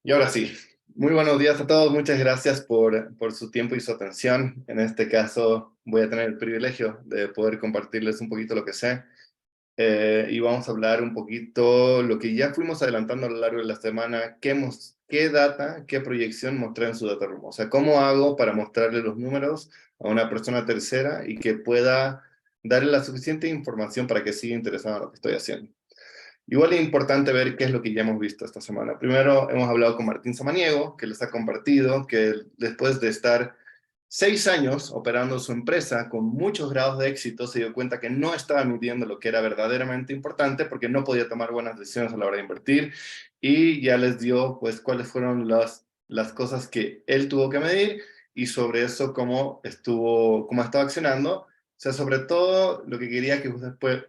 Y ahora sí, muy buenos días a todos, muchas gracias por su tiempo y su atención. En este caso voy a tener el privilegio de poder compartirles un poquito lo que sé y vamos a hablar un poquito lo que ya fuimos adelantando a lo largo de la semana, qué data, qué proyección mostré en su data room. O sea, cómo hago para mostrarle los números a una persona tercera y que pueda darle la suficiente información para que siga interesado en lo que estoy haciendo. Igual es importante ver qué es lo que ya hemos visto esta semana. Primero, hemos hablado con Martín Samaniego, que les ha compartido que después de estar 6 años operando su empresa con muchos grados de éxito, se dio cuenta que no estaba midiendo lo que era verdaderamente importante porque no podía tomar buenas decisiones a la hora de invertir y ya les dio pues cuáles fueron las cosas que él tuvo que medir y sobre eso cómo cómo estaba accionando. O sea, sobre todo lo que quería que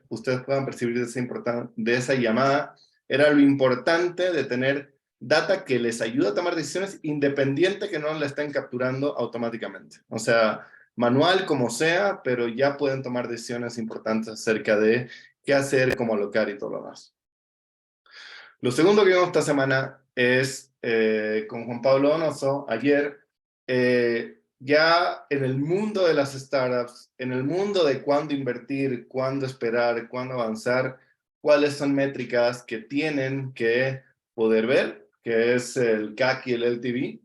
ustedes puedan percibir de esa llamada era lo importante de tener data que les ayuda a tomar decisiones independiente que no la estén capturando automáticamente. O sea, manual como sea, pero ya pueden tomar decisiones importantes acerca de qué hacer, cómo alocar y todo lo demás. Lo segundo que vimos esta semana es con Juan Pablo Donoso, ayer, ya en el mundo de las startups, en el mundo de cuándo invertir, cuándo esperar, cuándo avanzar, cuáles son métricas que tienen que poder ver, que es el CAC y el LTV,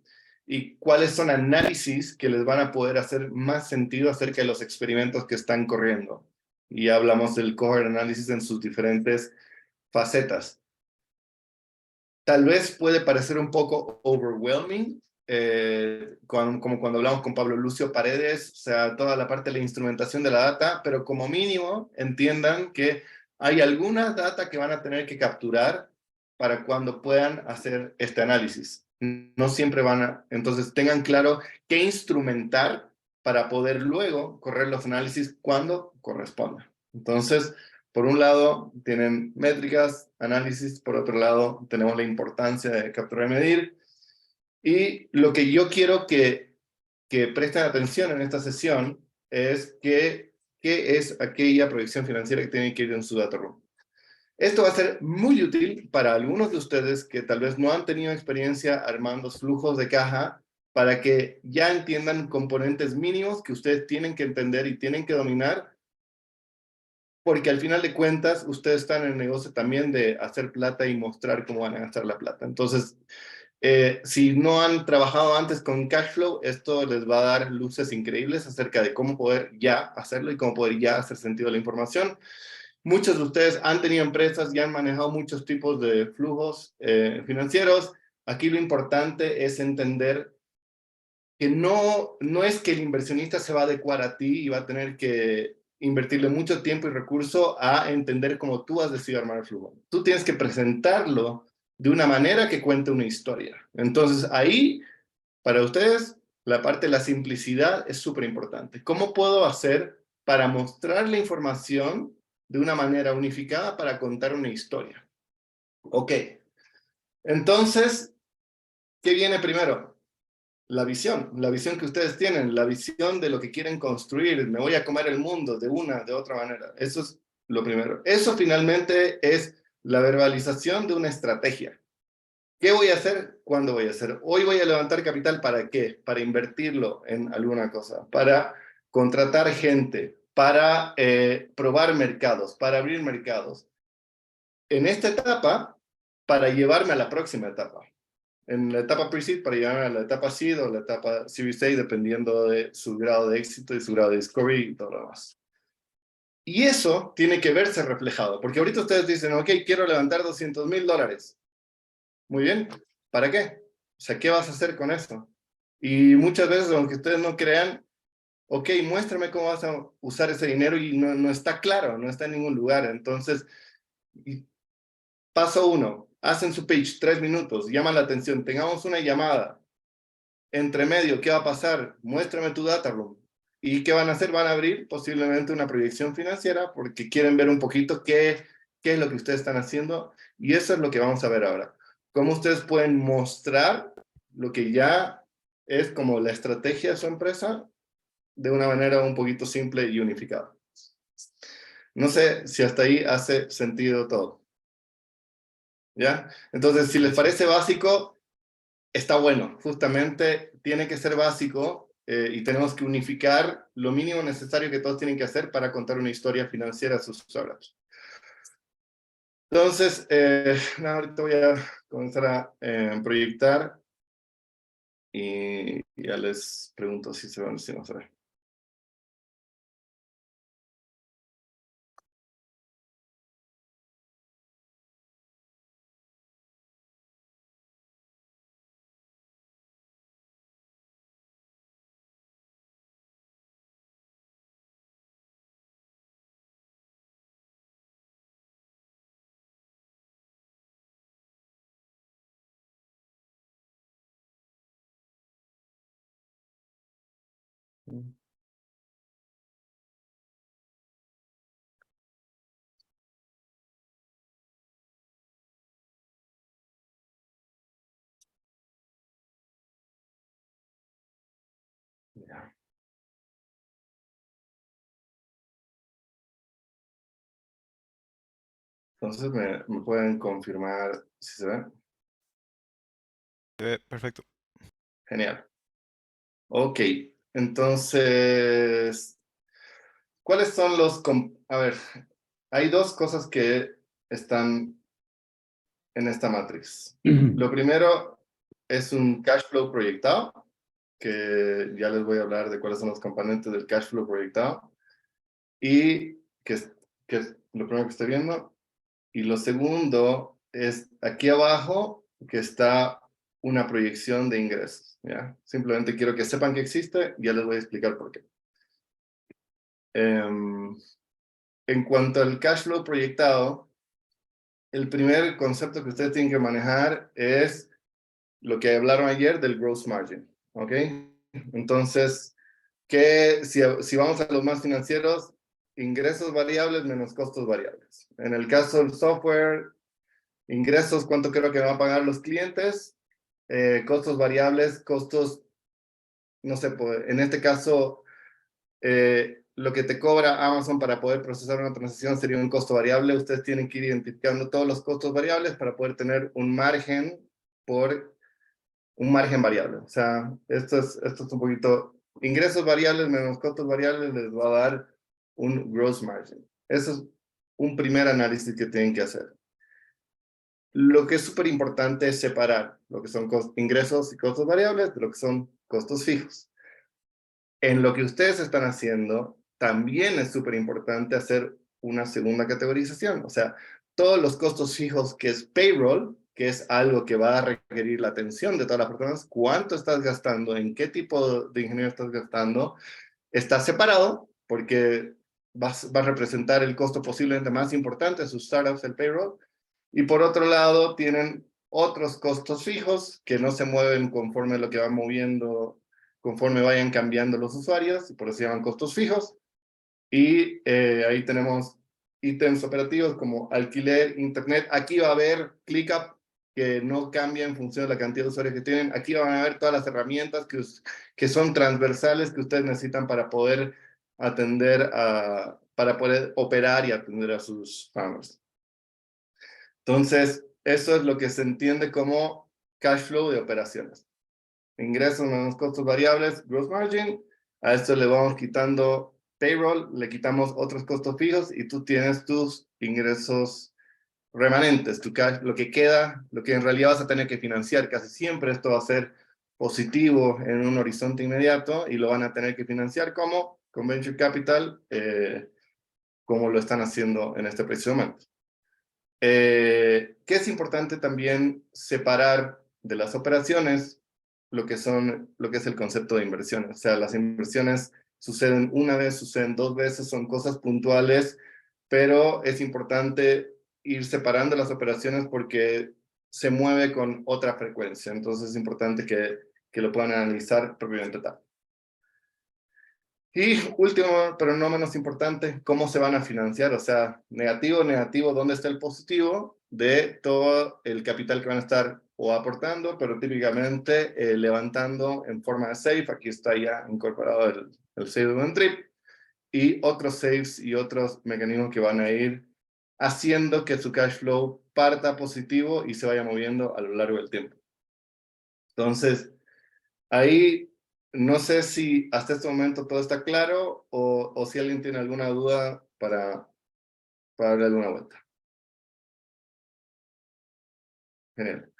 y cuáles son análisis que les van a poder hacer más sentido acerca de los experimentos que están corriendo. Y hablamos del cohort analysis en sus diferentes facetas. Tal vez puede parecer un poco overwhelming, como cuando hablamos con Pablo Lucio Paredes, o sea, toda la parte de la instrumentación de la data, pero como mínimo entiendan que hay algunas data que van a tener que capturar para cuando puedan hacer este análisis. No siempre entonces tengan claro qué instrumentar para poder luego correr los análisis cuando corresponda. Entonces, por un lado, tienen métricas, análisis, por otro lado, tenemos la importancia de capturar y medir. Y lo que yo quiero que presten atención en esta sesión es qué es aquella proyección financiera que tienen que ir en su data room. Esto va a ser muy útil para algunos de ustedes que tal vez no han tenido experiencia armando flujos de caja para que ya entiendan componentes mínimos que ustedes tienen que entender y tienen que dominar porque al final de cuentas ustedes están en el negocio también de hacer plata y mostrar cómo van a gastar la plata. Entonces, si no han trabajado antes con cash flow, esto les va a dar luces increíbles acerca de cómo poder ya hacerlo y cómo poder ya hacer sentido de la información. Muchos de ustedes han tenido empresas y han manejado muchos tipos de flujos financieros. Aquí lo importante es entender que no es que el inversionista se va a adecuar a ti y va a tener que invertirle mucho tiempo y recurso a entender cómo tú has decidido armar el flujo. Tú tienes que presentarlo de una manera que cuente una historia. Entonces ahí, para ustedes, la parte de la simplicidad es súper importante. ¿Cómo puedo hacer para mostrar la información de una manera unificada para contar una historia? Ok, entonces, ¿qué viene primero? La visión que ustedes tienen, la visión de lo que quieren construir, me voy a comer el mundo de otra manera. Eso es lo primero. Eso finalmente es la verbalización de una estrategia. ¿Qué voy a hacer? ¿Cuándo voy a hacer? Hoy voy a levantar capital, ¿para qué? Para invertirlo en alguna cosa, para contratar gente, para probar mercados, para abrir mercados. En esta etapa, para llevarme a la próxima etapa en la etapa pre-seed para llegar a la etapa seed o la etapa Series A, dependiendo de su grado de éxito y su grado de discovery y todo lo demás. Y eso tiene que verse reflejado, porque ahorita ustedes dicen, ok, quiero levantar $200,000. Muy bien, ¿para qué? O sea, ¿qué vas a hacer con eso? Y muchas veces, aunque ustedes no crean, ok, muéstrame cómo vas a usar ese dinero y no está claro, no está en ningún lugar. Entonces, paso 1, hacen su pitch, 3 minutos, llaman la atención, tengamos una llamada. Entre medio, ¿qué va a pasar? Muéstrame tu data room. ¿Y qué van a hacer? Van a abrir posiblemente una proyección financiera porque quieren ver un poquito qué es lo que ustedes están haciendo. Y eso es lo que vamos a ver ahora. Cómo ustedes pueden mostrar lo que ya es como la estrategia de su empresa de una manera un poquito simple y unificada. No sé si hasta ahí hace sentido todo. ¿Ya? Entonces, si les parece básico, está bueno. Justamente tiene que ser básico y tenemos que unificar lo mínimo necesario que todos tienen que hacer para contar una historia financiera a sus usuarios. Entonces, ahorita voy a comenzar a proyectar y ya les pregunto si se van, si no se ve. Ya. Entonces, ¿me pueden confirmar si se ve? Perfecto. Genial. Ok, entonces, ¿cuáles son los... A ver, hay dos cosas que están en esta matriz. Lo primero es un cash flow proyectado, que ya les voy a hablar de cuáles son los componentes del cash flow proyectado, y que es lo primero que estoy viendo. Y lo segundo es aquí abajo, que está una proyección de ingresos, ¿ya? Simplemente quiero que sepan que existe, ya les voy a explicar por qué. En cuanto al cash flow proyectado, el primer concepto que ustedes tienen que manejar es lo que hablaron ayer del gross margin, ¿ok? Entonces, si vamos a los más financieros, ingresos variables menos costos variables. En el caso del software, ingresos, ¿cuánto creo que van a pagar los clientes? Costos variables, costos, no sé, en este caso, lo que te cobra Amazon para poder procesar una transacción sería un costo variable. Ustedes tienen que ir identificando todos los costos variables para poder tener un margen por un margen variable. O sea, esto es un poquito, ingresos variables menos costos variables les va a dar un gross margin. Eso es un primer análisis que tienen que hacer. Lo que es súper importante es separar lo que son ingresos y costos variables de lo que son costos fijos. En lo que ustedes están haciendo, también es súper importante hacer una segunda categorización. O sea, todos los costos fijos que es payroll, que es algo que va a requerir la atención de todas las personas, cuánto estás gastando, en qué tipo de ingeniero estás gastando, está separado porque va a representar el costo posiblemente más importante de sus startups, el payroll. Y por otro lado, tienen otros costos fijos que no se mueven conforme lo que va moviendo, conforme vayan cambiando los usuarios, y por eso se llaman costos fijos. Y ahí tenemos ítems operativos como alquiler, internet. Aquí va a haber ClickUp que no cambia en función de la cantidad de usuarios que tienen. Aquí van a ver todas las herramientas que son transversales que ustedes necesitan para poder para poder operar y atender a sus farmers. Entonces, eso es lo que se entiende como cash flow de operaciones. Ingresos menos costos variables, gross margin. A esto le vamos quitando payroll, le quitamos otros costos fijos y tú tienes tus ingresos remanentes, tu cash, lo que queda, lo que en realidad vas a tener que financiar. Casi siempre esto va a ser positivo en un horizonte inmediato y lo van a tener que financiar como con Venture Capital, como lo están haciendo en este preciso momento. Que es importante también separar de las operaciones lo que es el concepto de inversiones. O sea, las inversiones suceden una vez, suceden dos veces, son cosas puntuales, pero es importante ir separando las operaciones porque se mueve con otra frecuencia. Entonces es importante que lo puedan analizar propiamente tal. Y último, pero no menos importante, ¿cómo se van a financiar? O sea, negativo, negativo, ¿dónde está el positivo de todo el capital que van a estar o aportando, pero típicamente levantando en forma de SAFE? Aquí está ya incorporado el SAFE de un trip y otros SAFEs y otros mecanismos que van a ir haciendo que su cash flow parta positivo y se vaya moviendo a lo largo del tiempo. Entonces, ahí no sé si hasta este momento todo está claro o si alguien tiene alguna duda para darle alguna vuelta. Genial.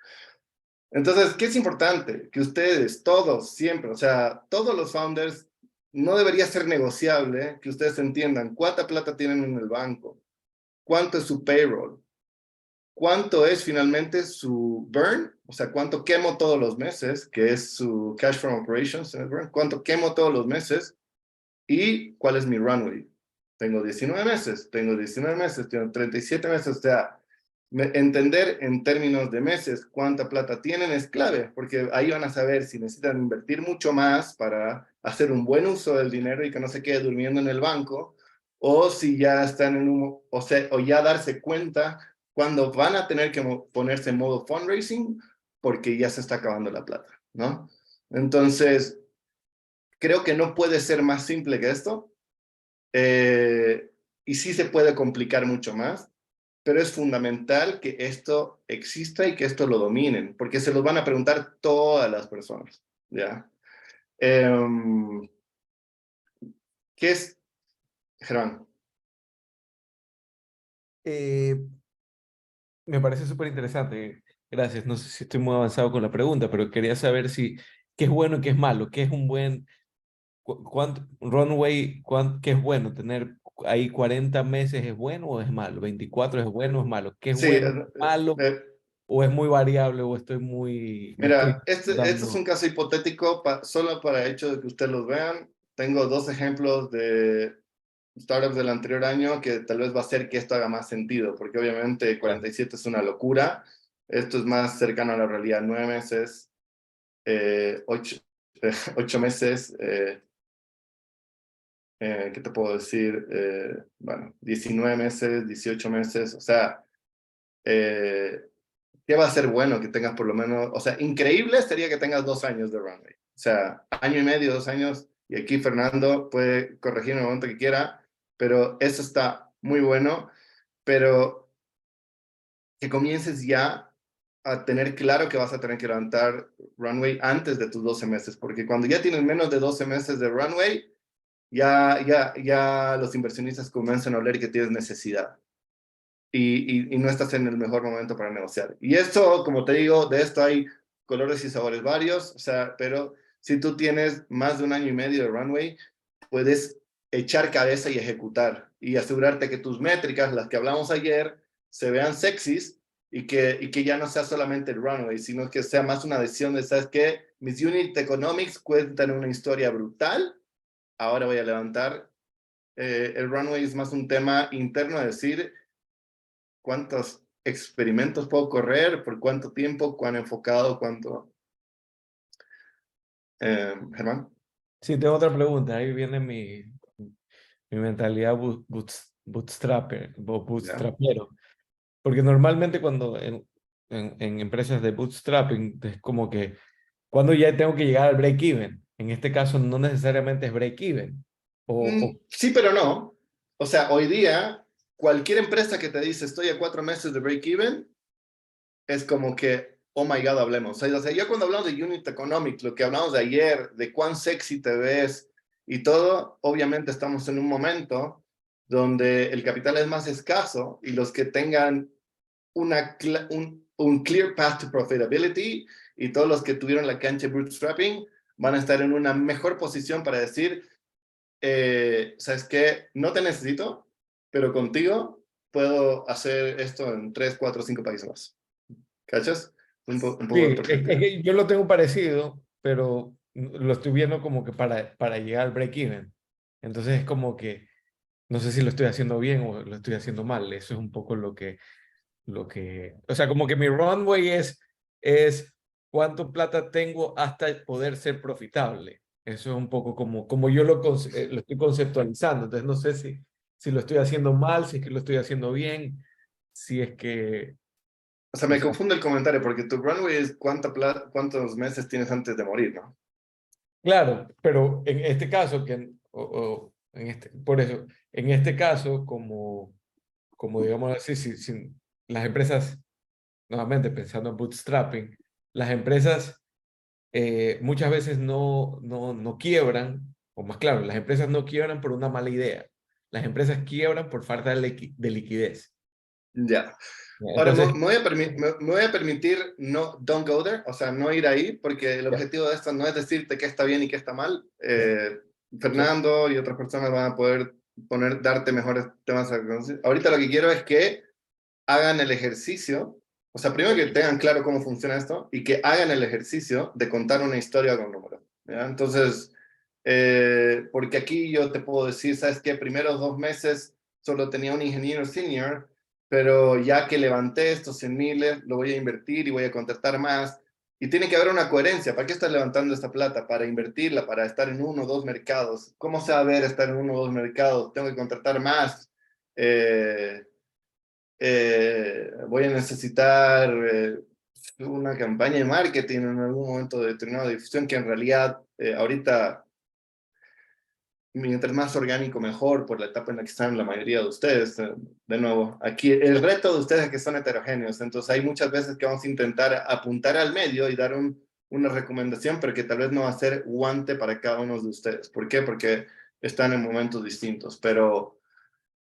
Entonces, ¿qué es importante? Que ustedes, todos, siempre, o sea, todos los founders, no debería ser negociable que ustedes entiendan cuánta plata tienen en el banco, cuánto es su payroll, cuánto es finalmente su burn, o sea, cuánto quemo todos los meses, que es su cash from operations, cuánto quemo todos los meses y cuál es mi runway. Tengo 19 meses, tengo 19 meses, tengo 37 meses, o sea, entender en términos de meses cuánta plata tienen es clave, porque ahí van a saber si necesitan invertir mucho más para hacer un buen uso del dinero y que no se quede durmiendo en el banco, o si ya están en un, o sea, o ya darse cuenta cuando van a tener que ponerse en modo fundraising porque ya se está acabando la plata, ¿no? Entonces, creo que no puede ser más simple que esto, y sí se puede complicar mucho más, pero es fundamental que esto exista y que esto lo dominen, porque se los van a preguntar todas las personas, ¿ya? ¿Qué es, Germán? Eh, Me parece súper interesante. Gracias. No sé si estoy muy avanzado con la pregunta, pero quería saber si qué es bueno y qué es malo. ¿Qué es un buen cuánto, runway? ¿Qué es bueno? ¿Tener ahí 40 meses es bueno o es malo? ¿24 es bueno o es malo? ¿Qué es Sí, bueno, malo eh, o es muy variable o me estoy mira, este es dando? un caso hipotético solo para el hecho de que ustedes los vean. Tengo dos ejemplos de startups del anterior año que tal vez va a hacer que esto haga más sentido, porque obviamente Claro. 47 es una locura. Esto es más cercano a la realidad. 9 meses, 8 meses, ¿qué te puedo decir? Bueno, 19 meses, 18 meses, o sea, eh, ¿qué va a ser bueno que tengas por lo menos? O sea, increíble sería que tengas 2 años de runway. O sea, año y medio, 2 años, y aquí Fernando puede corregir en el momento que quiera, pero eso está muy bueno, pero que comiences ya a tener claro que vas a tener que levantar runway antes de tus 12 meses, porque cuando ya tienes menos de 12 meses de runway, ya los inversionistas comienzan a oler que tienes necesidad y no estás en el mejor momento para negociar. Y esto, como te digo, de esto hay colores y sabores varios, o sea, pero si tú tienes más de un año y medio de runway, puedes echar cabeza y ejecutar y asegurarte que tus métricas, las que hablamos ayer, se vean sexys y que ya no sea solamente el runway, sino que sea más una decisión de, ¿sabes qué? Mis unit economics cuentan una historia brutal, ahora voy a levantar. El runway es más un tema interno, es decir, cuántos experimentos puedo correr, por cuánto tiempo, cuán enfocado, cuánto. Germán. Sí, tengo otra pregunta. Ahí viene mi mentalidad bootstrapper o ¿Ya? bootstrapero. Porque normalmente cuando en empresas de bootstrapping es como que cuando ya tengo que llegar al break-even. En este caso no necesariamente es break-even. O Sí, pero no. O sea, hoy día, cualquier empresa que te dice estoy a 4 meses de break-even, es como que, oh my God, hablemos. O sea, ya cuando hablamos de unit economics, lo que hablamos de ayer, de cuán sexy te ves y todo, obviamente estamos en un momento donde el capital es más escaso y los que tengan un clear path to profitability y todos los que tuvieron la cancha de bootstrapping van a estar en una mejor posición para decir, ¿sabes qué? No te necesito, pero contigo puedo hacer esto en 3, 4, 5 países más. ¿Cachas? Un sí, poco de es perspectiva. que yo lo tengo parecido, pero lo estoy viendo como que para llegar al break-even. Entonces es como que no sé si lo estoy haciendo bien o lo estoy haciendo mal. Eso es un poco o sea, como que mi runway es cuánto plata tengo hasta poder ser profitable. Eso es un poco como yo lo estoy conceptualizando. Entonces no sé si lo estoy haciendo mal, si es que lo estoy haciendo bien, si es que, O sea, o me sea, confunde el comentario porque tu runway es cuántos meses tienes antes de morir, ¿no? claro, pero en este caso, por eso, en este caso, como digamos así, si las empresas nuevamente pensando en bootstrapping, las empresas muchas veces no quiebran, o más claro, las empresas no quiebran por una mala idea. Las empresas quiebran por falta de liquidez. Ya. Ahora, Entonces, me voy a permitir no, don't go there, o sea, no ir ahí, porque el ya, objetivo de esto no es decirte qué está bien y qué está mal. ya, sí, Fernando y otras personas van a poder darte mejores temas a conocer. Ahorita lo que quiero es que hagan el ejercicio, o sea, primero que tengan claro cómo funciona esto y que hagan el ejercicio de contar una historia con números. ¿Ya? Entonces, porque aquí yo te puedo decir, ¿sabes qué? Primeros 2 meses solo tenía un ingeniero senior, pero ya que levanté estos 100,000, lo voy a invertir y voy a contratar más. Y tiene que haber una coherencia. ¿Para qué estás levantando esta plata? Para invertirla, para estar en uno o dos mercados. ¿Cómo se va a ver estar en uno o dos mercados? Tengo que contratar más. Eh, Voy a necesitar una campaña de marketing en algún momento determinado de difusión que en realidad ahorita, mientras más orgánico mejor por la etapa en la que están la mayoría de ustedes. De nuevo, aquí el reto de ustedes es que son heterogéneos, entonces hay muchas veces que vamos a intentar apuntar al medio y dar una recomendación, pero que tal vez no va a ser guante para cada uno de ustedes. ¿Por qué? Porque están en momentos distintos, pero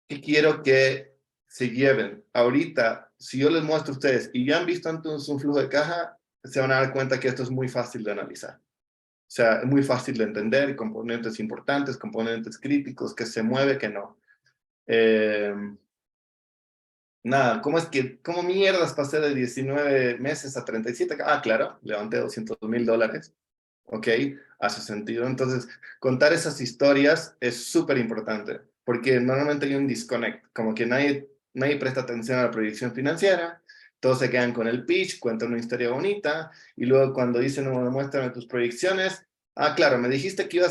que quiero que se lleven. Ahorita, si yo les muestro a ustedes y ya han visto antes un flujo de caja, se van a dar cuenta que esto es muy fácil de analizar. O sea, es muy fácil de entender, componentes importantes, componentes críticos, que se mueve, que no. Eh, Nada, ¿cómo mierdas pasé de 19 meses a 37? Ah, claro, levanté $200,000. Ok, hace sentido. Entonces, contar esas historias es súper importante, porque normalmente hay un disconnect, como que nadie presta atención a la proyección financiera, todos se quedan con el pitch, cuentan una historia bonita, y luego cuando dicen, no, muéstrame tus proyecciones, ah, claro, me dijiste que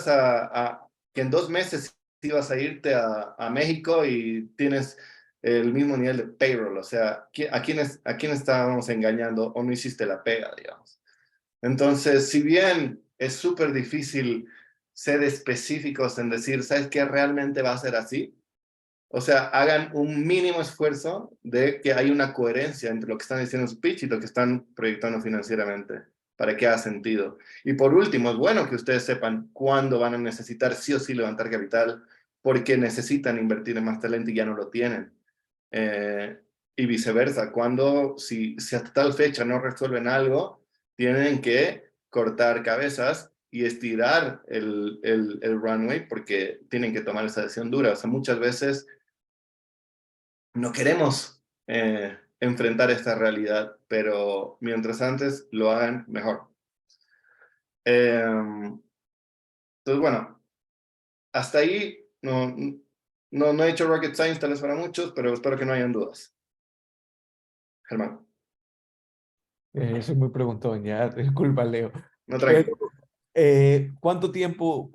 que en 2 meses ibas a irte a México y tienes el mismo nivel de payroll, o sea, ¿a quién estábamos engañando o no hiciste la pega, digamos? Entonces, si bien es súper difícil ser específicos en decir, ¿sabes qué? Realmente va a ser así. O sea, hagan un mínimo esfuerzo de que hay una coherencia entre lo que están diciendo en su pitch y lo que están proyectando financieramente, para que haga sentido. Y por último, es bueno que ustedes sepan cuándo van a necesitar sí o sí levantar capital, porque necesitan invertir en más talento y ya no lo tienen. Eh, y viceversa, si hasta tal fecha no resuelven algo, tienen que cortar cabezas y estirar el runway porque tienen que tomar esa decisión dura. O sea, muchas veces no queremos enfrentar esta realidad, pero mientras antes lo hagan mejor. Entonces, bueno, hasta ahí no he hecho rocket science tal vez para muchos, pero espero que no hayan dudas. Germán, soy muy preguntón, ya, disculpa, Leo. no Pero, tranqui. de cuánto tiempo,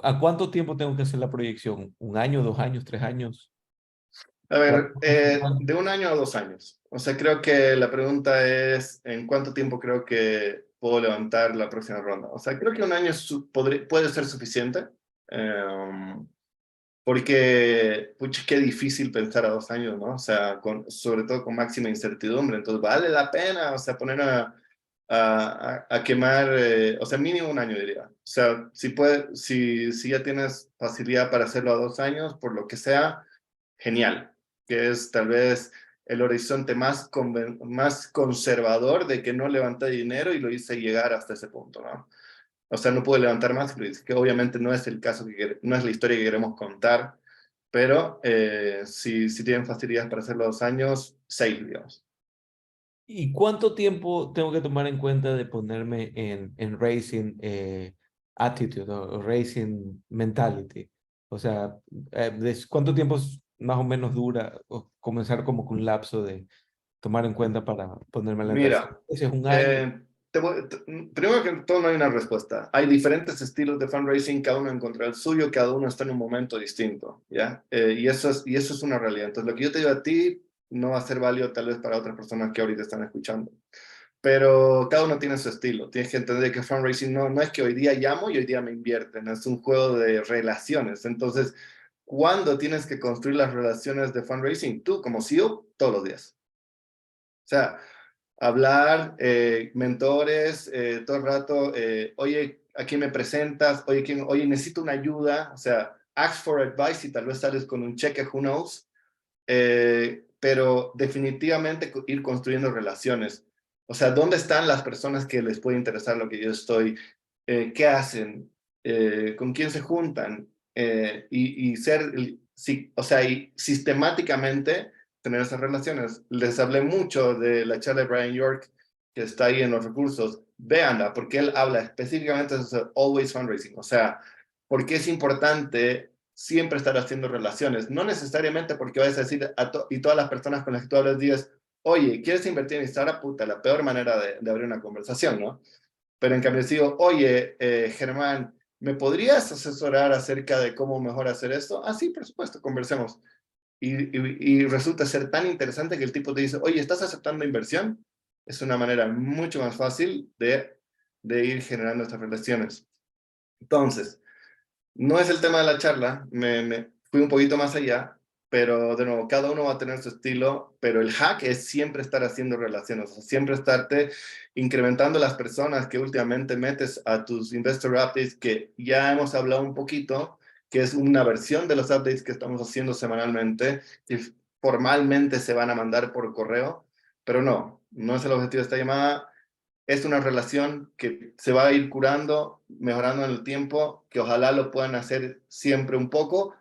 a cuánto tiempo tengo que hacer la proyección? ¿Un año, 2 años, 3 años? A ¿Cuánto- ver, cuánto- de 1 año a 2 años. O sea, creo que la pregunta es, ¿en cuánto tiempo creo que puedo levantar la próxima ronda? O sea, creo que un año puede ser suficiente, porque, pucha, qué difícil pensar a 2 años, ¿no? O sea, sobre todo con máxima incertidumbre. Entonces, vale la pena, o sea, poner a quemar, o sea, mínimo un año, diría. O sea, si ya tienes facilidad para hacerlo a 2 años, por lo que sea, genial, que es tal vez el horizonte más conservador de que no levanté dinero y lo hice llegar hasta ese punto, ¿no? O sea, no pude levantar más, que obviamente no es el caso, no es la historia que queremos contar, pero si tienen facilidades para hacerlo 2 años, 6, digamos. ¿Y cuánto tiempo tengo que tomar en cuenta de ponerme en racing attitude o racing mentality? O sea, ¿cuánto tiempo más o menos dura o comenzar como con un lapso de tomar en cuenta para ponerme la tercera? Mira, Ese es un año. primero que todo no hay una respuesta. Hay diferentes estilos de fundraising, cada uno encuentra el suyo, cada uno está en un momento distinto, ¿ya? Y eso es una realidad. Entonces, lo que yo te digo a ti no va a ser válido tal vez para otras personas que ahorita están escuchando. Pero cada uno tiene su estilo. Tienes que entender que fundraising no es que hoy día llamo y hoy día me invierten, es un juego de relaciones. Entonces, ¿cuándo tienes que construir las relaciones de fundraising? Tú como CEO, todos los días. O sea, hablar, mentores, todo el rato, oye, ¿a quién me presentas? Oye, oye, necesito una ayuda, o sea, ask for advice y tal vez sales con un cheque, who knows, pero definitivamente ir construyendo relaciones. O sea, ¿dónde están las personas que les puede interesar lo que yo estoy? ¿Qué hacen? ¿Con quién se juntan? Y ser, sí, o sea, y sistemáticamente tener esas relaciones. Les hablé mucho de la charla de Brian York, que está ahí en los recursos. Véanla, porque él habla específicamente de always fundraising. O sea, porque es importante siempre estar haciendo relaciones. No necesariamente porque vayas a decir y todas las personas con las que tú hablas digas, oye, ¿quieres invertir en startup? Puta, la peor manera de abrir una conversación, ¿no? Pero en cambio si digo, oye, Germán, ¿me podrías asesorar acerca de cómo mejor hacer esto? Ah, sí, por supuesto, conversemos. Y resulta ser tan interesante que el tipo te dice, oye, ¿estás aceptando inversión? Es una manera mucho más fácil de ir generando estas relaciones. Entonces, no es el tema de la charla, me fui un poquito más allá, pero de nuevo, cada uno va a tener su estilo, pero el hack es siempre estar haciendo relaciones, o sea, siempre estarte incrementando las personas que últimamente metes a tus investor updates, que ya hemos hablado un poquito, que es una versión de los updates que estamos haciendo semanalmente, y formalmente se van a mandar por correo, pero no es el objetivo de esta llamada. Es una relación que se va a ir curando, mejorando en el tiempo, que ojalá lo puedan hacer siempre un poco.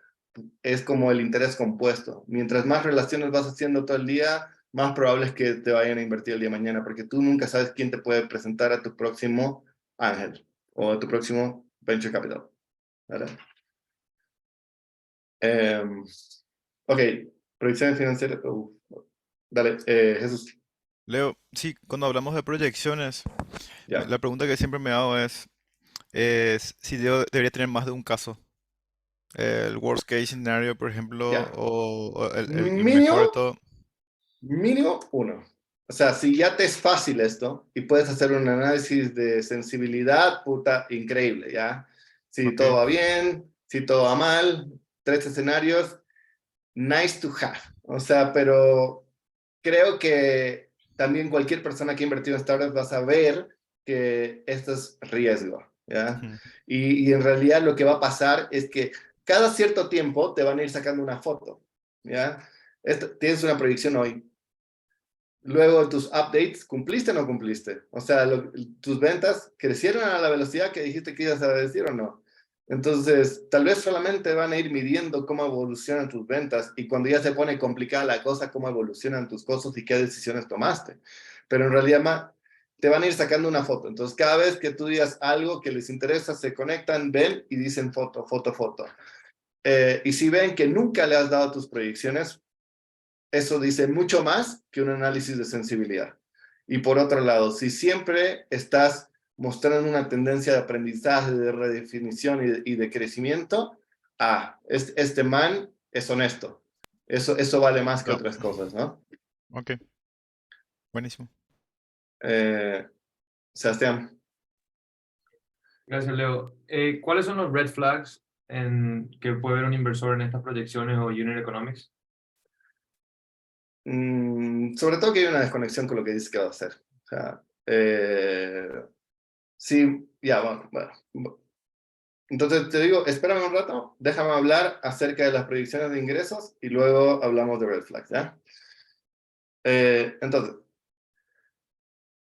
Es como el interés compuesto. Mientras más relaciones vas haciendo todo el día, más probable es que te vayan a invertir el día de mañana, porque tú nunca sabes quién te puede presentar a tu próximo ángel o a tu próximo venture capital. ¿Vale? Ok, proyecciones financieras. Dale, Jesús. Leo, sí, cuando hablamos de proyecciones, Ya. la pregunta que siempre me hago es si debería tener más de un caso. El worst case scenario, por ejemplo, Ya. o el Mínimo mejor de todo. Mínimo uno. O sea, si ya te es fácil esto y puedes hacer un análisis de sensibilidad, puta, increíble, ¿ya? Si Ok, todo va bien, si todo va mal, tres escenarios, nice to have. O sea, pero creo que también cualquier persona que ha invertido en startups va a saber que esto es riesgo, ¿ya? ujú, Y en realidad lo que va a pasar es que cada cierto tiempo te van a ir sacando una foto, ¿ya? Tienes una proyección hoy, luego tus updates, ¿cumpliste o no cumpliste? O sea, tus ventas crecieron a la velocidad que dijiste que ibas a decir o no. Entonces, tal vez solamente van a ir midiendo cómo evolucionan tus ventas y cuando ya se pone complicada la cosa, cómo evolucionan tus costos y qué decisiones tomaste. Pero en realidad te van a ir sacando una foto. Entonces, cada vez que tú digas algo que les interesa, se conectan, ven y dicen foto, foto, foto. Y si ven que nunca le has dado tus proyecciones, eso dice mucho más que un análisis de sensibilidad. Y por otro lado, si siempre estás mostrando una tendencia de aprendizaje, de redefinición y de crecimiento, este man es honesto. Eso vale más que ya, otras cosas, ¿no? ok, buenísimo. Eh, Sebastián. Gracias, Leo. ¿Cuáles son los red flags que puede ver un inversor en estas proyecciones o unit economics? Sobre todo que hay una desconexión con lo que dices que va a hacer. O sea, sí, ya, bueno. Entonces te digo, espérame un rato, déjame hablar acerca de las proyecciones de ingresos y luego hablamos de red flags, ¿ya? Entonces,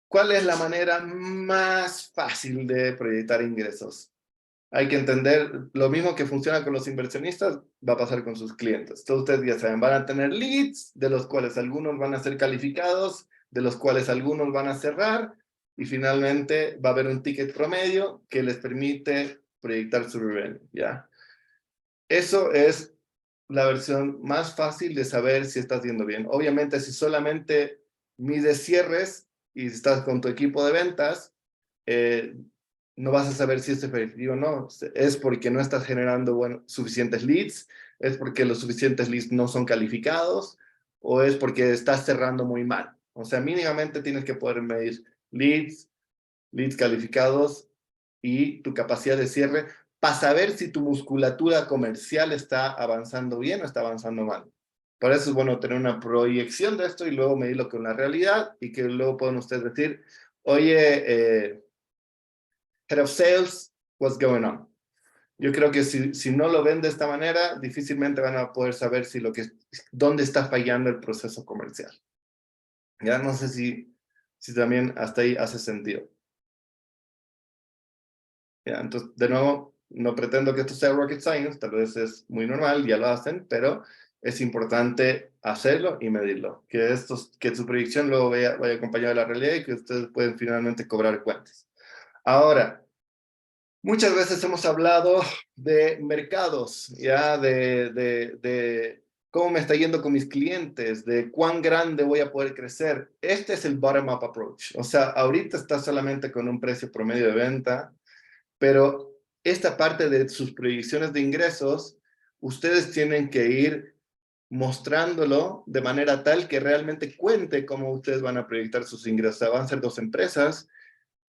¿cuál es la manera más fácil de proyectar ingresos? Hay que entender, lo mismo que funciona con los inversionistas, va a pasar con sus clientes. Todos ustedes ya saben, van a tener leads, de los cuales algunos van a ser calificados, de los cuales algunos van a cerrar, y finalmente va a haber un ticket promedio que les permite proyectar su revenue, ¿ya? Eso es la versión más fácil de saber si estás yendo bien. Obviamente, si solamente mides cierres y estás con tu equipo de ventas, eh, no vas a saber si es efectivo o no. Es porque no estás generando suficientes leads, es porque los suficientes leads no son calificados o es porque estás cerrando muy mal. O sea, mínimamente tienes que poder medir leads calificados y tu capacidad de cierre para saber si tu musculatura comercial está avanzando bien o está avanzando mal. Por eso es bueno tener una proyección de esto y luego medirlo con la realidad y que luego pueden ustedes decir, oye, Head of Sales, what's going on? Yo creo que si no lo ven de esta manera, difícilmente van a poder saber si dónde está fallando el proceso comercial. Ya no sé si también hasta ahí hace sentido. Ya, entonces, de nuevo, no pretendo que esto sea rocket science, tal vez es muy normal, ya lo hacen, pero es importante hacerlo y medirlo. Que su predicción luego vaya acompañada de la realidad y que ustedes pueden finalmente cobrar cuentas. Ahora, muchas veces hemos hablado de mercados, ya de cómo me está yendo con mis clientes, de cuán grande voy a poder crecer. Este es el bottom-up approach. O sea, ahorita está solamente con un precio promedio de venta, pero esta parte de sus proyecciones de ingresos, ustedes tienen que ir mostrándolo de manera tal que realmente cuente cómo ustedes van a proyectar sus ingresos. O sea, van a ser 2 empresas.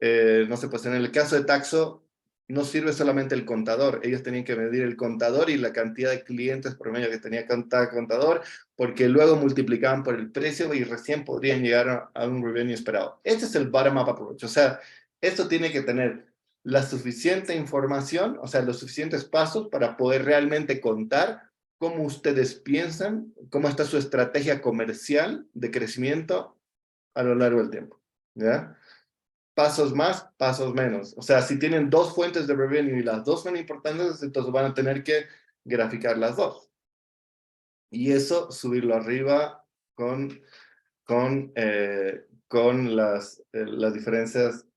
No sé, pues en el caso de Taxo, no sirve solamente el contador. Ellos tenían que medir el contador y la cantidad de clientes promedio que tenía cada contador, porque luego multiplicaban por el precio y recién podrían llegar a un revenue esperado. Este es el bottom-up approach. O sea, esto tiene que tener la suficiente información, o sea, los suficientes pasos para poder realmente contar cómo ustedes piensan, cómo está su estrategia comercial de crecimiento a lo largo del tiempo. ¿Ya? Pasos más, pasos menos. O sea, si tienen 2 fuentes de revenue y las 2 son importantes, entonces van a tener que graficar las 2. Y eso, subirlo arriba con las diferencias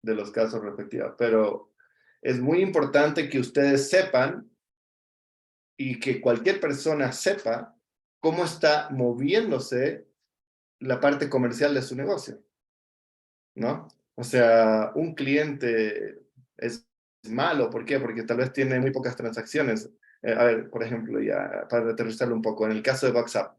de los casos respectivos. Pero es muy importante que ustedes sepan y que cualquier persona sepa cómo está moviéndose la parte comercial de su negocio, ¿no? O sea, un cliente es malo, ¿por qué? Porque tal vez tiene muy pocas transacciones. A ver, por ejemplo, ya para aterrizarlo un poco, en el caso de WhatsApp,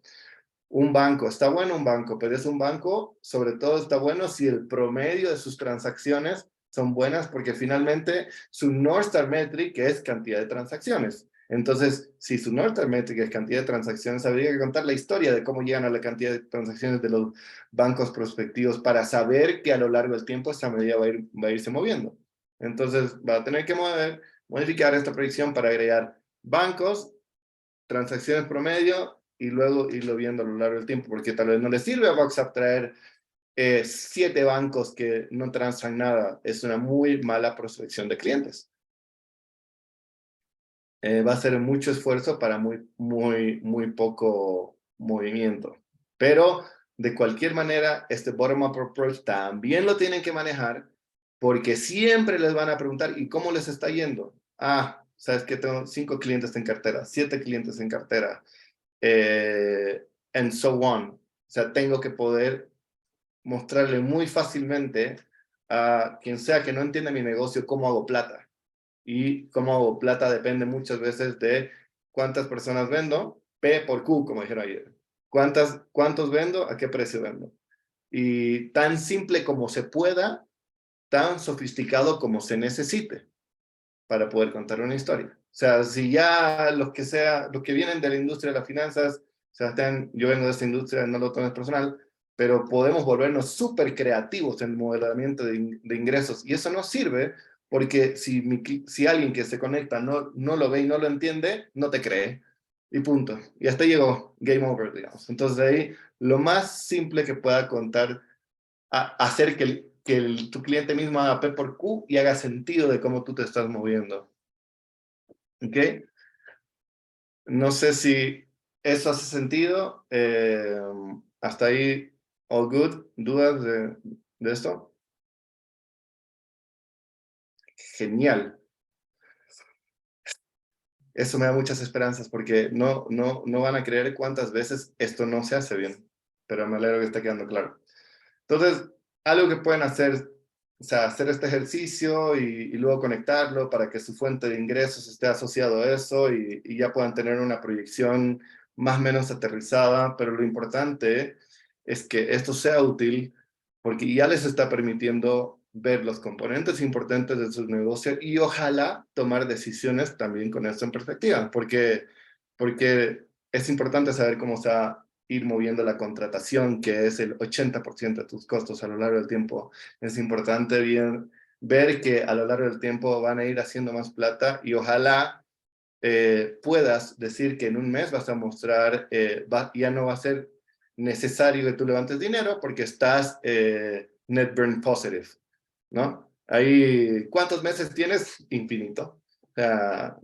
un banco, está bueno un banco, pero es un banco, sobre todo está bueno si el promedio de sus transacciones son buenas, porque finalmente su North Star Metric es cantidad de transacciones. Entonces, si su North Star Metric es cantidad de transacciones, habría que contar la historia de cómo llegan a la cantidad de transacciones de los bancos prospectivos para saber que a lo largo del tiempo esta medida va a irse moviendo. Entonces, va a tener que modificar esta predicción para agregar bancos, transacciones promedio y luego irlo viendo a lo largo del tiempo, porque tal vez no le sirve a WhatsApp traer 7 bancos que no transan nada. Es una muy mala prospección de clientes. Va a ser mucho esfuerzo para muy poco movimiento. Pero, de cualquier manera, este bottom-up approach también lo tienen que manejar, porque siempre les van a preguntar, ¿y cómo les está yendo? Ah, sabes que tengo 5 clientes en cartera, 7 clientes en cartera, and so on. O sea, tengo que poder mostrarle muy fácilmente a quien sea que no entienda mi negocio cómo hago plata. Y cómo hago plata depende muchas veces de cuántas personas vendo, P por Q, como dijeron ayer. ¿Cuántos vendo? ¿A qué precio vendo? Y tan simple como se pueda, tan sofisticado como se necesite para poder contar una historia. O sea, si ya los que vienen de la industria de las finanzas, Sebastián, yo vengo de esta industria, no lo tomes personal, pero podemos volvernos súper creativos en el modelamiento de ingresos, y eso no sirve porque si alguien que se conecta no lo ve y no lo entiende, no te cree, y punto. Y hasta llegó, game over, digamos. Entonces de ahí, lo más simple que pueda contar, hacer que tu cliente mismo haga P por Q y haga sentido de cómo tú te estás moviendo. ¿Ok? No sé si eso hace sentido. Hasta ahí, all good. ¿Dudas de esto? Genial. Eso me da muchas esperanzas porque no van a creer cuántas veces esto no se hace bien. Pero me alegro que esté quedando claro. Entonces, algo que pueden hacer, o sea, hacer este ejercicio y luego conectarlo para que su fuente de ingresos esté asociado a eso y ya puedan tener una proyección más o menos aterrizada, pero lo importante es que esto sea útil porque ya les está permitiendo ver los componentes importantes de su negocio y ojalá tomar decisiones también con esto en perspectiva, porque es importante saber cómo se va a ir moviendo la contratación, que es el 80% de tus costos a lo largo del tiempo. Es importante ver que a lo largo del tiempo van a ir haciendo más plata y ojalá puedas decir que en un mes vas a mostrar, ya no va a ser necesario que tú levantes dinero porque estás net burn positive, ¿no? Ahí, ¿cuántos meses tienes? Infinito. O sea,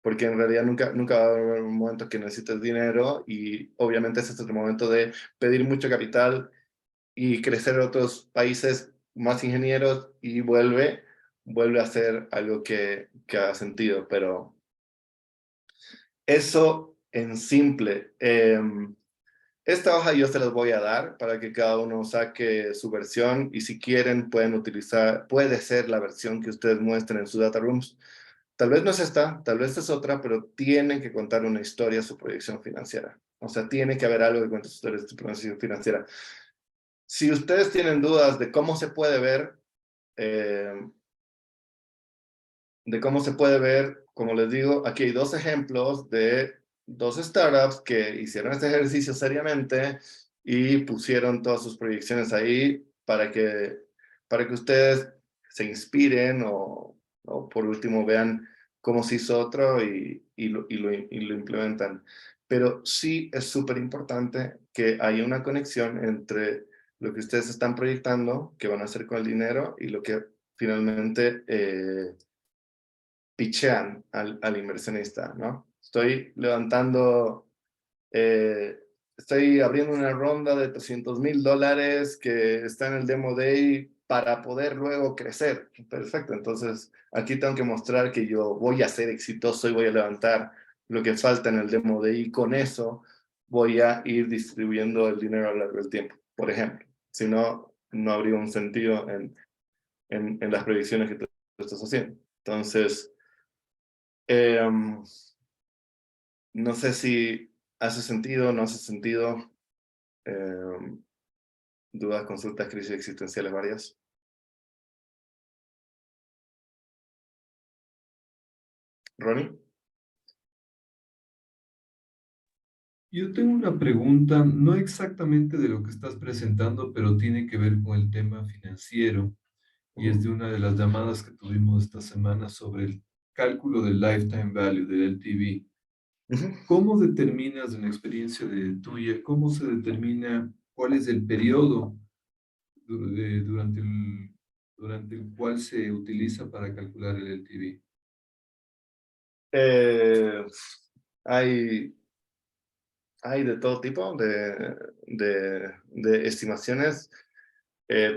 porque en realidad nunca va a haber un momento que necesites dinero y obviamente ese es el momento de pedir mucho capital y crecer en otros países más ingenieros y vuelve a ser algo que haga sentido, pero eso en simple. Esta hoja yo se las voy a dar para que cada uno saque su versión y si quieren puede ser la versión que ustedes muestren en su data rooms. Tal vez no es esta, tal vez es otra, pero tienen que contar una historia de su proyección financiera. O sea, tiene que haber algo que cuente su historia de su proyección financiera. Si ustedes tienen dudas eh, de cómo se puede ver, como les digo, aquí hay dos ejemplos de dos startups que hicieron este ejercicio seriamente y pusieron todas sus proyecciones ahí para que ustedes se inspiren o por último vean cómo se hizo otro y lo implementan. Pero sí es súper importante que haya una conexión entre lo que ustedes están proyectando, que van a hacer con el dinero y lo que finalmente pitchean al inversionista, ¿no? Estoy abriendo una ronda de $300,000 que está en el Demo Day para poder luego crecer. Perfecto, entonces aquí tengo que mostrar que yo voy a ser exitoso y voy a levantar lo que falta en el Demo Day y con eso voy a ir distribuyendo el dinero a lo largo del tiempo, por ejemplo. Si no, no habría un sentido en las predicciones que tú estás haciendo. Entonces, no sé si hace sentido o no hace sentido. Dudas, consultas, crisis existenciales varias. Ronnie. Yo tengo una pregunta, no exactamente de lo que estás presentando, pero tiene que ver con el tema financiero y es de una de las llamadas que tuvimos esta semana sobre el cálculo del lifetime value, del LTV. ¿Cómo determinas, en la experiencia tuya, cómo se determina cuál es el periodo durante el cual se utiliza para calcular el LTV? Hay de todo tipo de estimaciones.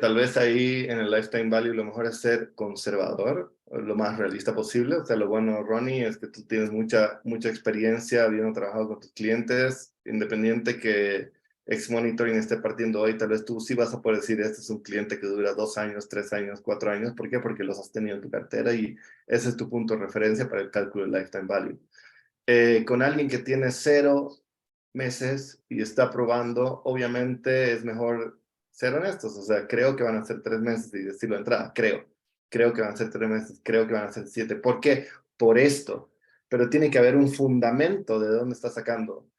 Tal vez ahí en el lifetime value lo mejor es ser conservador, lo más realista posible. O sea, lo bueno, Ronnie, es que tú tienes mucha experiencia habiendo trabajado con tus clientes, independiente que X-Monitoring esté partiendo hoy, tal vez tú sí vas a poder decir, este es un cliente que dura 2 años, 3 años, 4 años. ¿Por qué? Porque los has tenido en tu cartera y ese es tu punto de referencia para el cálculo del lifetime value. Con alguien que tiene 0 meses y está probando, obviamente es mejor ser honestos. O sea, creo que van a ser 3 meses y decirlo de entrada. Creo que van a ser 3 meses, creo que van a ser 7. ¿Por qué? Por esto. Pero tiene que haber un fundamento de dónde está sacando.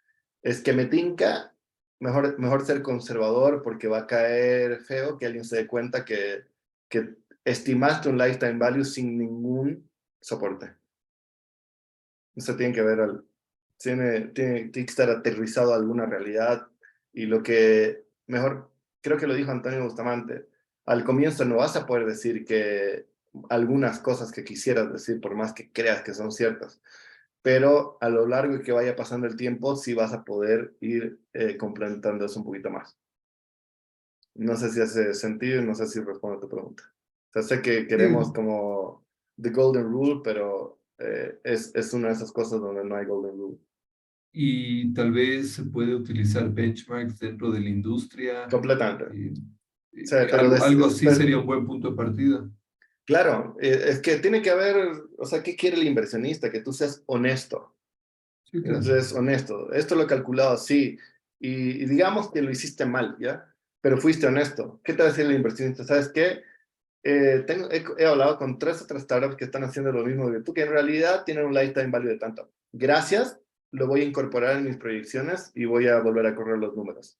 Es que me tinca, mejor ser conservador porque va a caer feo que alguien se dé cuenta que estimaste un lifetime value sin ningún soporte. Eso tiene que ver, tiene que estar aterrizado a alguna realidad y lo que mejor, creo que lo dijo Antonio Bustamante, al comienzo no vas a poder decir que algunas cosas que quisieras decir por más que creas que son ciertas, pero a lo largo de que vaya pasando el tiempo sí vas a poder ir complementando eso un poquito más. No sé si hace sentido y no sé si respondo a tu pregunta. O sea, sé que queremos como the golden rule, pero es una de esas cosas donde no hay golden rule. Y tal vez se puede utilizar benchmarks dentro de la industria. Completamente. O sea, Algo así sería un buen punto de partida. Claro, es que tiene que haber, o sea, ¿qué quiere el inversionista? Que tú seas honesto. Sí, claro. Entonces, honesto. Esto lo he calculado así. Y digamos que lo hiciste mal, ¿ya? Pero fuiste honesto. ¿Qué te va a decir el inversionista? ¿Sabes qué? He hablado con 3 otras startups que están haciendo lo mismo que tú, que en realidad tienen un lifetime value de tanto. Gracias, lo voy a incorporar en mis proyecciones y voy a volver a correr los números.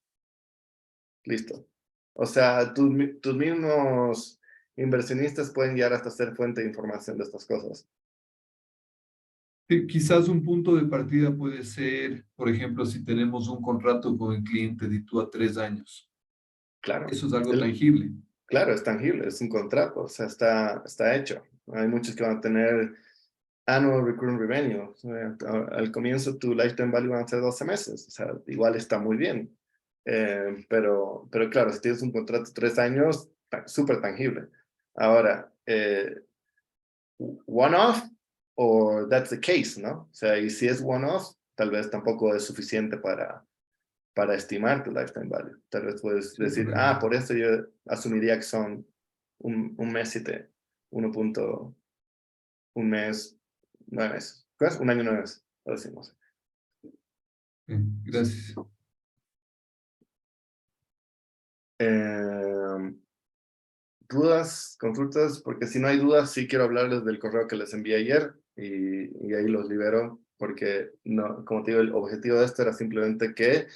Listo. O sea, tus mismos inversionistas pueden llegar hasta ser fuente de información de estas cosas. Quizás un punto de partida puede ser, por ejemplo, si tenemos un contrato con el cliente de tú a 3 años. Claro. Eso es algo tangible. Claro, es tangible, es un contrato, o sea, está hecho. Hay muchos que van a tener annual recurring revenue. O sea, al comienzo tu lifetime value van a ser 12 meses, o sea, igual está muy bien. Pero claro, si tienes un contrato de 3 años, súper tangible. Ahora, one-off, or that's the case, ¿no? O sea, y si es one-off, tal vez tampoco es suficiente para estimar tu lifetime value. Tal vez puedes decir, por eso yo asumiría que son un mes 7, 1.1 mes, 9 meses. ¿Qué es? Un año 9 meses, lo decimos. Gracias. ¿Dudas, consultas? Porque si no hay dudas, sí quiero hablarles del correo que les envié ayer y ahí los libero, porque no, como te digo, el objetivo de esto era simplemente que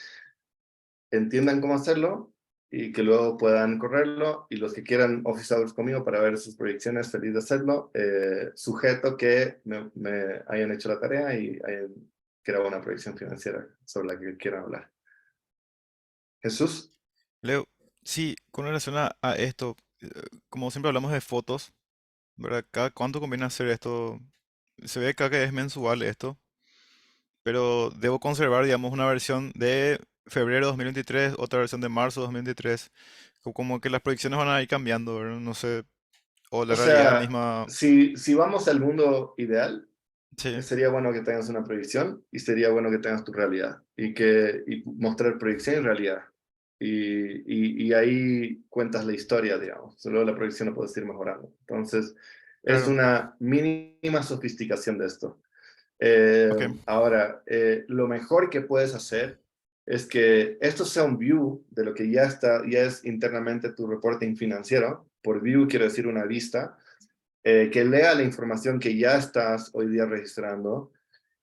entiendan cómo hacerlo y que luego puedan correrlo, y los que quieran Office Hours conmigo para ver sus proyecciones, feliz de hacerlo, sujeto que me hayan hecho la tarea y hayan creado una proyección financiera sobre la que quieran hablar. Jesús. Leo, sí, con relación a esto, como siempre hablamos de fotos, ¿verdad? ¿Cada cuánto conviene hacer esto? Se ve acá que es mensual esto, pero debo conservar, digamos, una versión de febrero 2023, otra versión de marzo 2023, como que las proyecciones van a ir cambiando, ¿verdad? No sé, o la O realidad es la sea, misma. si vamos al mundo ideal, Sí, sería bueno que tengas una proyección y sería bueno que tengas tu realidad y mostrar proyección y realidad. Y ahí cuentas la historia, digamos. Luego la proyección la puedes ir mejorando. Entonces, es claro, una mínima sofisticación de esto. ok, Ahora, lo mejor que puedes hacer es que esto sea un view de lo que ya es internamente tu reporting financiero. Por view quiero decir una vista, que lea la información que ya estás hoy día registrando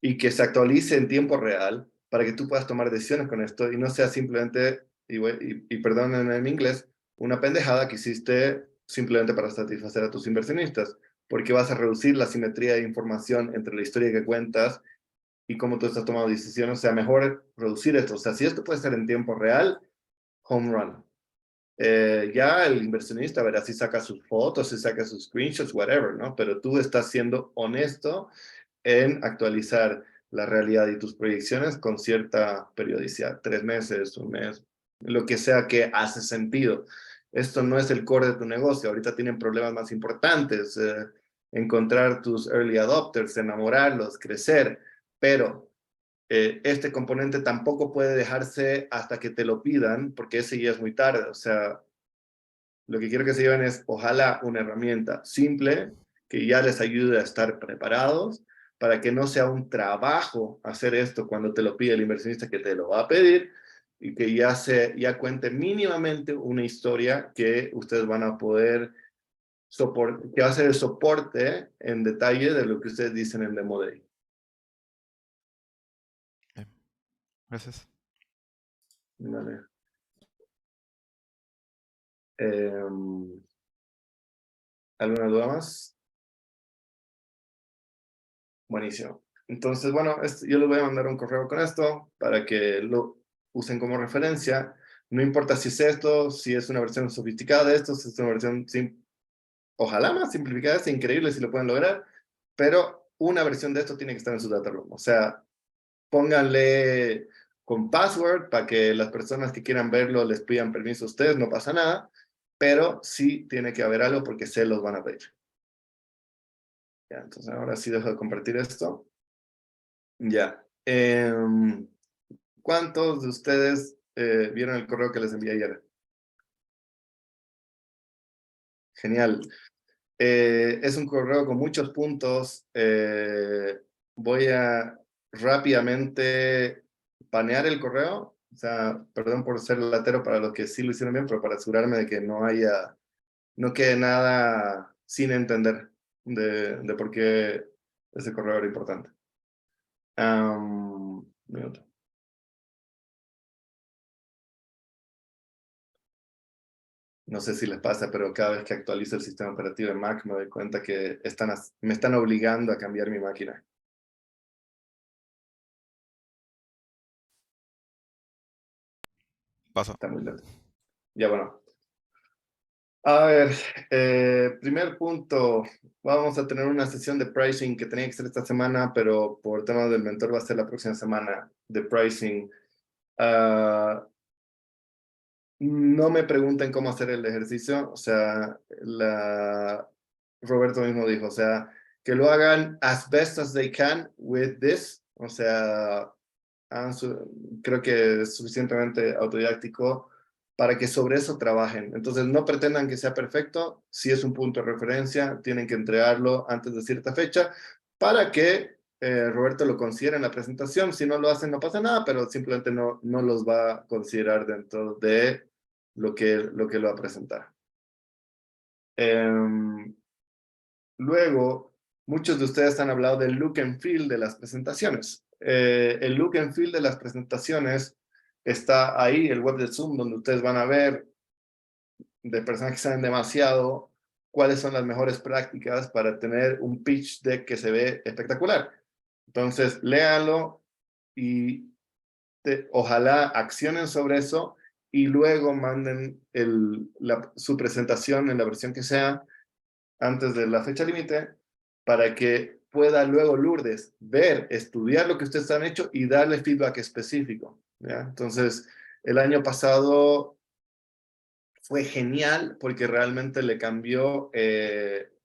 y que se actualice en tiempo real para que tú puedas tomar decisiones con esto y no sea simplemente, y perdónenme en inglés, una pendejada que hiciste simplemente para satisfacer a tus inversionistas, porque vas a reducir la simetría de información entre la historia que cuentas y cómo tú estás tomando decisiones. O sea, mejor reducir esto. O sea, si esto puede ser en tiempo real, home run. Ya el inversionista verá si saca sus fotos, si saca sus screenshots, whatever, ¿no? Pero tú estás siendo honesto en actualizar la realidad y tus proyecciones con cierta periodicidad, 3 meses, un mes, lo que sea que hace sentido. Esto no es el core de tu negocio, ahorita tienen problemas más importantes, encontrar tus early adopters, enamorarlos, crecer, pero este componente tampoco puede dejarse hasta que te lo pidan, porque ese ya es muy tarde. O sea, lo que quiero que se lleven es, ojalá, una herramienta simple que ya les ayude a estar preparados para que no sea un trabajo hacer esto cuando te lo pide el inversionista que te lo va a pedir, y que ya cuente mínimamente una historia que ustedes van a poder que va a ser el soporte en detalle de lo que ustedes dicen en Demo Day. gracias. Vale. ¿Alguna duda más? Buenísimo. Entonces, bueno, yo les voy a mandar un correo con esto para que lo usen como referencia. No importa si es esto, si es una versión sofisticada de esto, si es una versión, ojalá más simplificada, es increíble si lo pueden lograr, pero una versión de esto tiene que estar en su data room. O sea, pónganle con password para que las personas que quieran verlo les pidan permiso a ustedes, no pasa nada, pero sí tiene que haber algo porque se los van a pedir. Ya, entonces ahora sí dejo de compartir esto. Ya. ¿Cuántos de ustedes vieron el correo que les envié ayer? Genial. Es un correo con muchos puntos. Voy a rápidamente panear el correo. O sea, perdón por ser latero para los que sí lo hicieron bien, pero para asegurarme de que no quede nada sin entender de por qué ese correo era importante. Un minuto. No sé si les pasa, pero cada vez que actualizo el sistema operativo de Mac me doy cuenta que me están obligando a cambiar mi máquina. Pasa. Está muy lento. Ya bueno. A ver, primer punto. Vamos a tener una sesión de pricing que tenía que ser esta semana, pero por tema del mentor va a ser la próxima semana de pricing. No me pregunten cómo hacer el ejercicio, o sea, Roberto mismo dijo, o sea, que lo hagan as best as they can with this, o sea, creo que es suficientemente autodidáctico para que sobre eso trabajen. Entonces, no pretendan que sea perfecto, si es un punto de referencia, tienen que entregarlo antes de cierta fecha para que Roberto lo considere en la presentación. Si no lo hacen, no pasa nada, pero simplemente no los va a considerar dentro de lo que lo va a presentar. Luego, muchos de ustedes han hablado del look and feel de las presentaciones. El look and feel de las presentaciones está ahí, el web de Zoom, donde ustedes van a ver de personas que saben demasiado cuáles son las mejores prácticas para tener un pitch deck que se ve espectacular. Entonces, léanlo y ojalá accionen sobre eso y luego manden su presentación en la versión que sea antes de la fecha límite para que pueda luego Lourdes ver, estudiar lo que ustedes han hecho y darle feedback específico, ¿ya? Entonces, el año pasado fue genial porque realmente le cambió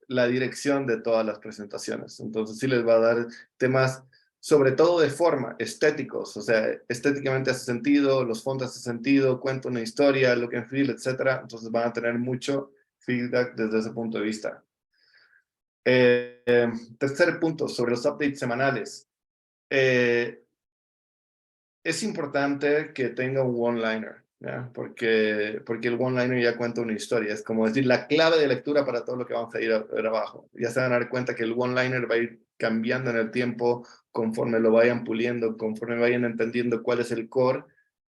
la dirección de todas las presentaciones. Entonces, sí les va a dar temas sobre todo de forma, estéticos, o sea, estéticamente hace sentido, los fondos hace sentido, cuenta una historia, look and feel, etc. Entonces van a tener mucho feedback desde ese punto de vista. Tercer punto, sobre los updates semanales. Es importante que tenga un one-liner, ¿ya? Porque el one-liner ya cuenta una historia. Es como decir, la clave de lectura para todo lo que vamos a ir a ver abajo. Ya se van a dar cuenta que el one-liner va a ir cambiando en el tiempo conforme lo vayan puliendo, conforme vayan entendiendo cuál es el core.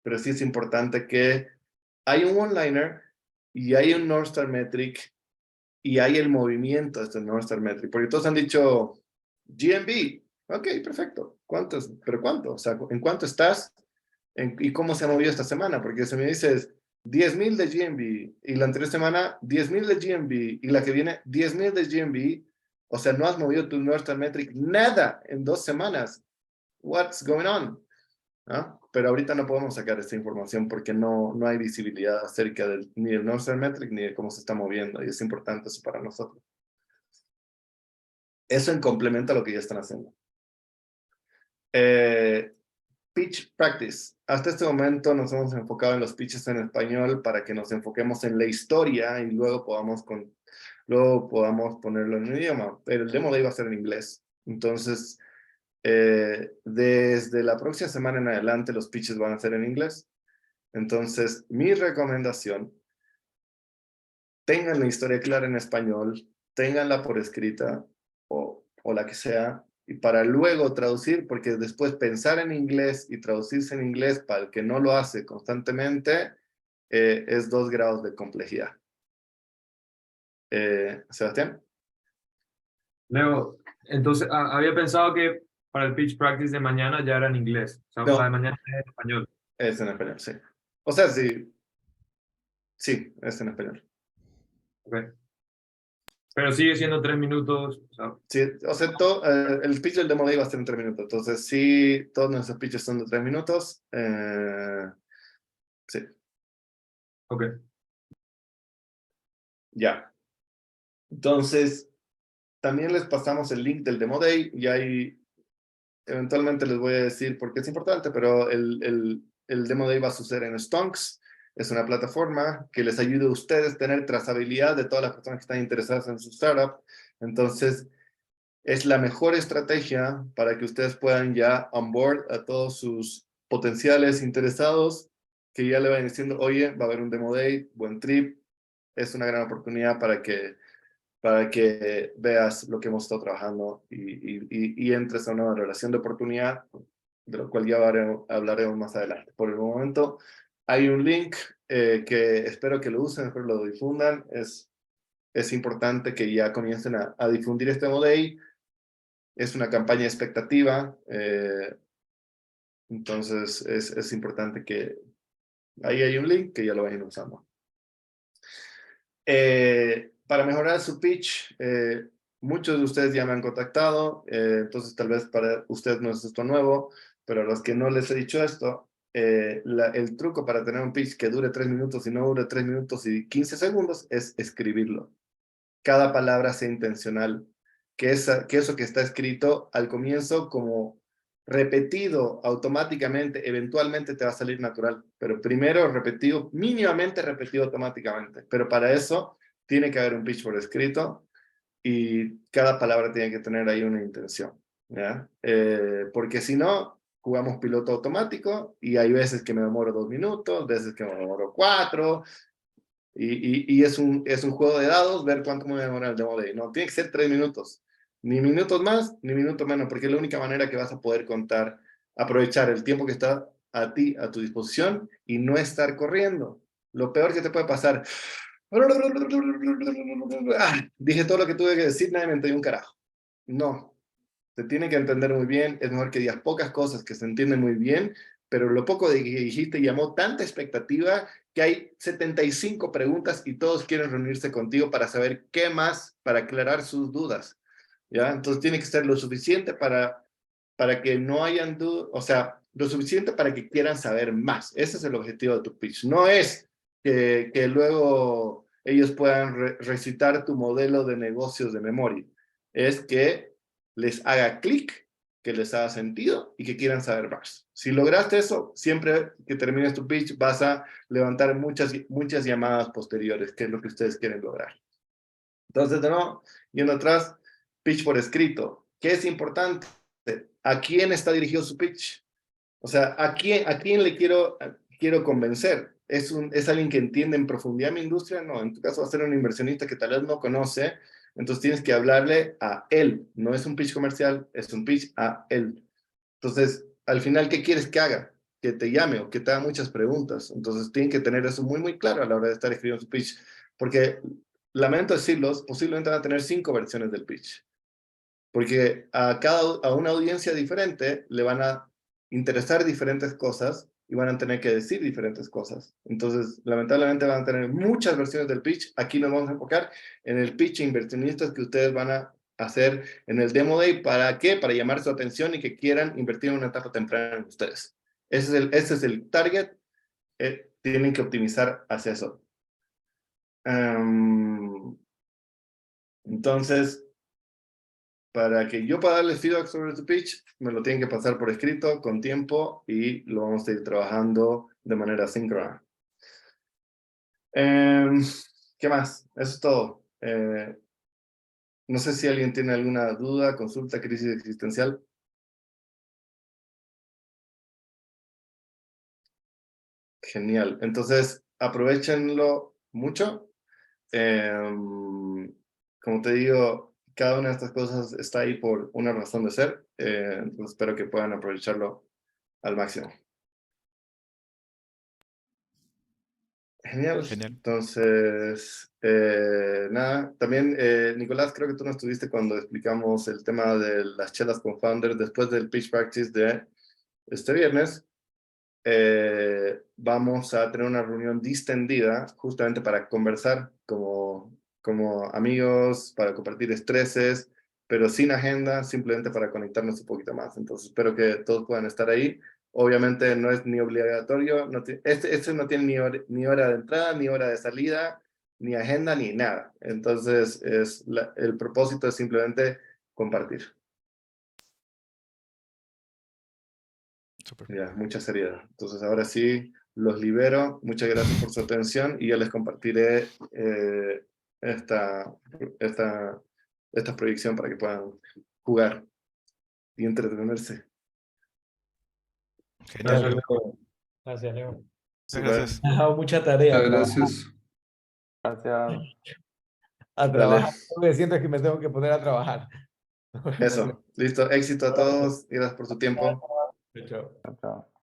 Pero sí es importante que hay un one-liner y hay un North Star Metric y hay el movimiento de este North Star Metric. Porque todos han dicho GMB. Ok, perfecto. ¿Cuántos? ¿Pero cuánto? O sea, ¿en cuánto estás? ¿Y cómo se ha movido esta semana? Porque si me dices 10,000 de GMB y la anterior semana 10,000 de GMB y la que viene 10,000 de GMB, o sea, no has movido tu North Star Metric nada en 2 semanas. What's going on? ¿Ah? Pero ahorita no podemos sacar esta información porque no hay visibilidad acerca ni del North Star Metric ni de cómo se está moviendo, y es importante eso para nosotros. Eso en complemento a lo que ya están haciendo. Pitch practice. Hasta este momento nos hemos enfocado en los pitches en español para que nos enfoquemos en la historia y luego podamos ponerlo en un idioma. Pero el demo day va a ser en inglés. Entonces, desde la próxima semana en adelante los pitches van a ser en inglés. Entonces, mi recomendación, tengan la historia clara en español, ténganla por escrita o la que sea, y para luego traducir, porque después pensar en inglés y traducirse en inglés para el que no lo hace constantemente es 2 grados de complejidad. Sebastián. Leo, entonces había pensado que para el pitch practice de mañana ya era en inglés. O sea, No. la de mañana es en español. Es en español, sí. O sea, sí, es en español. Okay. Pero sigue siendo 3 minutos. O sea, Sí, o sea, el pitch del demo day va a ser en 3 minutos. Entonces, sí, todos nuestros pitches son de 3 minutos. Sí. ok. Ya. Entonces, también les pasamos el link del Demo Day y ahí eventualmente les voy a decir por qué es importante, pero el Demo Day va a suceder en Stonks. Es una plataforma que les ayuda a ustedes a tener trazabilidad de todas las personas que están interesadas en su startup. Entonces, es la mejor estrategia para que ustedes puedan ya onboard a todos sus potenciales interesados que ya le vayan diciendo, oye, va a haber un Demo Day, buen trip. Es una gran oportunidad para que veas lo que hemos estado trabajando y entres a una relación de oportunidad de lo cual ya hablaremos más adelante. Por el momento, hay un link que espero que lo usen, espero lo difundan. Es importante que ya comiencen a difundir este Demo Day. Es una campaña expectativa, entonces es importante que ahí hay un link que ya lo vayan usando. Para mejorar su pitch, muchos de ustedes ya me han contactado, entonces tal vez para ustedes no es esto nuevo, pero a los que no les he dicho esto, el truco para tener un pitch que dure 3 minutos y no dure 3 minutos y 15 segundos es escribirlo. Cada palabra sea intencional, que eso que está escrito al comienzo como repetido automáticamente, eventualmente te va a salir natural, pero primero repetido, mínimamente repetido automáticamente, pero para eso tiene que haber un pitch por escrito y cada palabra tiene que tener ahí una intención, ¿ya? Porque si no, jugamos piloto automático y hay veces que me demoro 2 minutos, veces que me demoro 4, y es un juego de dados ver cuánto me demora el Demo Day. No, tiene que ser 3 minutos. Ni minutos más, ni minutos menos, porque es la única manera que vas a poder contar, aprovechar el tiempo que está a tu disposición y no estar corriendo. Lo peor que te puede pasar. Dije todo lo que tuve que decir, nadie me entendió un carajo. No, se tiene que entender muy bien, es mejor que digas pocas cosas que se entienden muy bien, pero lo poco de que dijiste llamó tanta expectativa que hay 75 preguntas y todos quieren reunirse contigo para saber qué más, para aclarar sus dudas, ¿ya? Entonces tiene que ser lo suficiente para que no hayan dudas, o sea, lo suficiente para que quieran saber más. Ese es el objetivo de tu pitch. No es que luego ellos puedan recitar tu modelo de negocios de memoria. Es que les haga clic, que les haga sentido y que quieran saber más. Si lograste eso, siempre que termines tu pitch vas a levantar muchas llamadas posteriores, que es lo que ustedes quieren lograr. Entonces, de nuevo, yendo atrás, pitch por escrito. ¿Qué es importante? ¿A quién está dirigido su pitch? O sea, ¿a quién le quiero convencer? ¿Es alguien que entiende en profundidad mi industria? No, en tu caso va a ser un inversionista que tal vez no conoce, entonces tienes que hablarle a él. No es un pitch comercial, es un pitch a él. Entonces, al final, ¿qué quieres que haga? Que te llame o que te haga muchas preguntas. Entonces, tienen que tener eso muy, muy claro a la hora de estar escribiendo su pitch. Porque, lamento decirlos, posiblemente van a tener 5 versiones del pitch. Porque a una audiencia diferente le van a interesar diferentes cosas y van a tener que decir diferentes cosas. Entonces, lamentablemente van a tener muchas versiones del pitch. Aquí nos vamos a enfocar en el pitch inversionistas que ustedes van a hacer en el Demo Day. ¿Para qué? Para llamar su atención y que quieran invertir en una etapa temprana en ustedes. Ese es el target. Tienen que optimizar hacia eso. Entonces, para que yo pueda darles feedback sobre tu pitch, me lo tienen que pasar por escrito, con tiempo, y lo vamos a ir trabajando de manera síncrona. ¿Qué más? Eso es todo. No sé si alguien tiene alguna duda, consulta, crisis existencial. Genial. Entonces, aprovechenlo mucho. Como te digo, cada una de estas cosas está ahí por una razón de ser. Entonces espero que puedan aprovecharlo al máximo. Genial. Genial. Entonces, nada, también, Nicolás, creo que tú no estuviste cuando explicamos el tema de las chelas con founders después del pitch practice de este viernes. Vamos a tener una reunión distendida justamente para conversar como amigos, para compartir estreses, pero sin agenda, simplemente para conectarnos un poquito más. Entonces espero que todos puedan estar ahí. Obviamente no es ni obligatorio, este no tiene ni hora de entrada, ni hora de salida, ni agenda, ni nada. Entonces el propósito es simplemente compartir. Súper. Ya, mucha seriedad. Entonces, ahora sí, los libero. Muchas gracias por su atención y ya les compartiré esta proyección para que puedan jugar y entretenerse. Genial. Gracias, Leo. Gracias, Leo. Muchas Super. gracias. Me ha dado mucha tarea. Muchas gracias. gracias. A Dale. trabajar. Lo que siento es que me tengo que poner a trabajar. Eso. Listo. Éxito a todos. Gracias por su tiempo. Chao. Chao, chao.